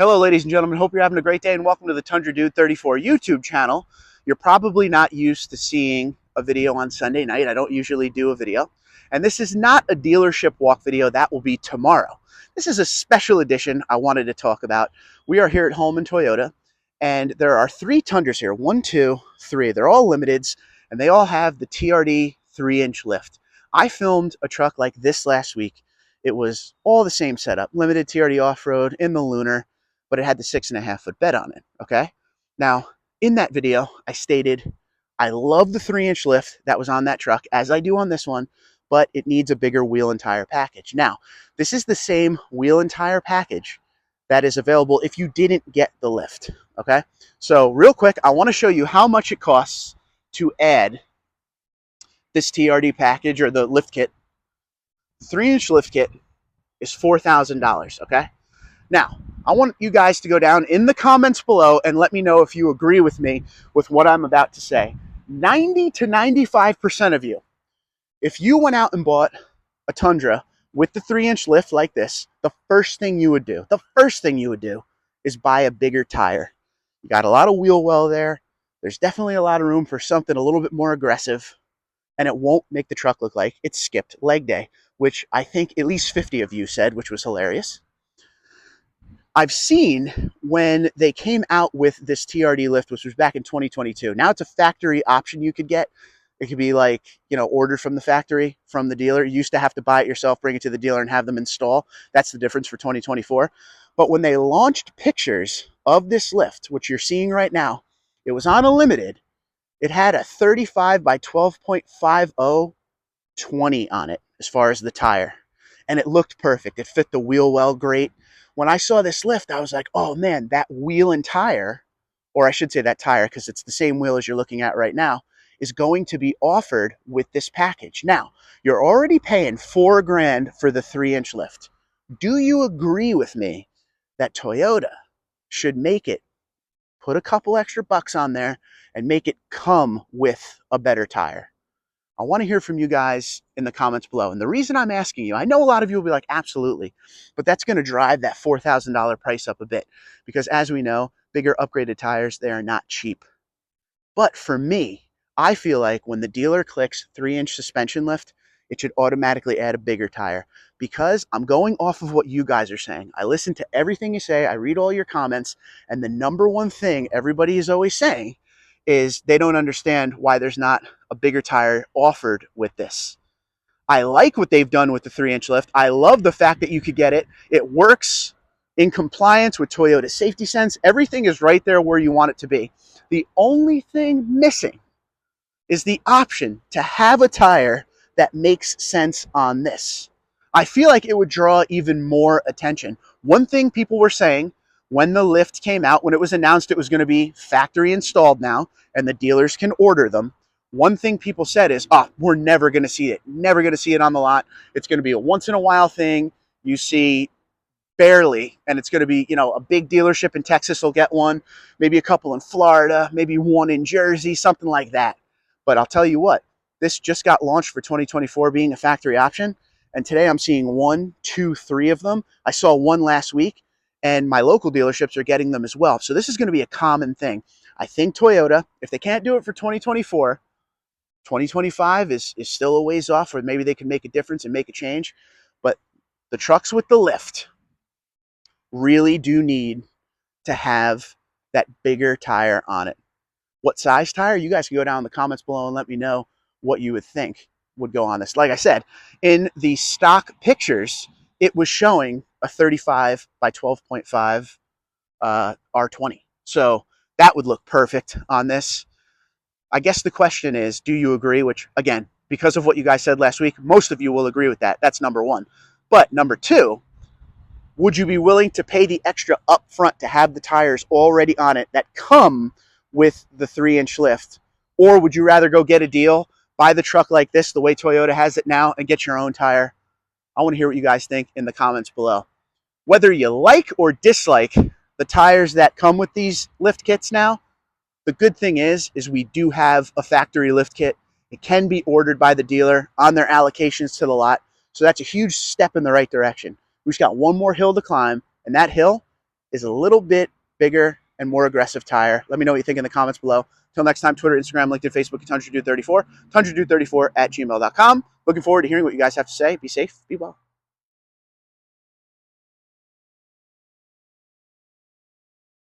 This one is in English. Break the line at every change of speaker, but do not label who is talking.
Hello, ladies and gentlemen. Hope you're having a great day and welcome to the Tundra Dude 34 YouTube channel. You're probably not used to seeing a video on Sunday night. I don't usually do a video. And this is not a dealership walk video. That will be tomorrow. This is a special edition I wanted to talk about. We are here at Home in Toyota, and there are three Tundras here. One, two, three. They're all limiteds, and they all have the TRD 3-inch lift. I filmed a truck like this last week. It was all the same setup, limited TRD off-road in the Lunar, but it had the 6.5-foot bed on it, okay? Now, in that video, I stated, I love the 3-inch lift that was on that truck, as I do on this one, but it needs a bigger wheel and tire package. Now, this is the same wheel and tire package that is available if you didn't get the lift, okay? So real quick, I wanna show you how much it costs to add this TRD package or the lift kit. 3-inch lift kit is $4,000, okay? Now, I want you guys to go down in the comments below and let me know if you agree with me with what I'm about to say. 90 to 95% of you, if you went out and bought a Tundra with the 3-inch lift like this, the first thing you would do is buy a bigger tire. You got a lot of wheel well there. There's definitely a lot of room for something a little bit more aggressive, and it won't make the truck look like it skipped leg day, which I think at least 50 of you said, which was hilarious. I've seen when they came out with this TRD lift, which was back in 2022. Now it's a factory option you could get. It could be like, ordered from the factory, from the dealer. You used to have to buy it yourself, bring it to the dealer, and have them install. That's the difference for 2024. But when they launched pictures of this lift, which you're seeing right now, it was on a limited. It had a 35 by 12.50 20 on it as far as the tire. And it looked perfect. It fit the wheel well great. When I saw this lift, I was like, oh man, that wheel and tire, or I should say that tire because it's the same wheel as you're looking at right now, is going to be offered with this package. Now, you're already paying $4,000 for the 3-inch lift. Do you agree with me that Toyota should make it, put a couple extra bucks on there and make it come with a better tire? I want to hear from you guys in the comments below. And the reason I'm asking you, I know a lot of you will be like, absolutely, but that's going to drive that $4,000 price up a bit because as we know, bigger upgraded tires, they are not cheap. But for me, I feel like when the dealer clicks 3-inch suspension lift, it should automatically add a bigger tire because I'm going off of what you guys are saying. I listen to everything you say. I read all your comments. And the number one thing everybody is always saying is they don't understand why there's not a bigger tire offered with this. I like what they've done with the 3-inch lift. I love the fact that you could get it. It works in compliance with Toyota Safety Sense. Everything is right there where you want it to be. The only thing missing is the option to have a tire that makes sense on this. I feel like it would draw even more attention. One thing people were saying when the lift came out, when it was announced it was going to be factory installed now and the dealers can order them, one thing people said is, oh, we're never going to see it. Never going to see it on the lot. It's going to be a once in a while thing. You see barely, and it's going to be, a big dealership in Texas will get one, maybe a couple in Florida, maybe one in Jersey, something like that. But I'll tell you what, this just got launched for 2024 being a factory option. And today I'm seeing 1, 2, 3 of them. I saw one last week and my local dealerships are getting them as well. So this is going to be a common thing. I think Toyota, if they can't do it for 2024, 2025 is still a ways off, or maybe they can make a difference and make a change. But the trucks with the lift really do need to have that bigger tire on it. What size tire? You guys can go down in the comments below and let me know what you would think would go on this. Like I said, in the stock pictures, it was showing a 35 by 12.5 R20. So that would look perfect on this. I guess the question is, do you agree? Which, again, because of what you guys said last week, most of you will agree with that. That's number one. But number two, would you be willing to pay the extra upfront to have the tires already on it that come with the 3-inch lift? Or would you rather go get a deal, buy the truck like this, the way Toyota has it now, and get your own tire? I want to hear what you guys think in the comments below. Whether you like or dislike the tires that come with these lift kits now, the good thing is we do have a factory lift kit. It can be ordered by the dealer on their allocations to the lot. So that's a huge step in the right direction. We just got one more hill to climb, and that hill is a little bit bigger and more aggressive tire. Let me know what you think in the comments below. Till next time, Twitter, Instagram, LinkedIn, Facebook, at TundraDude34, TundraDude34 at gmail.com. Looking forward to hearing what you guys have to say. Be safe, be well.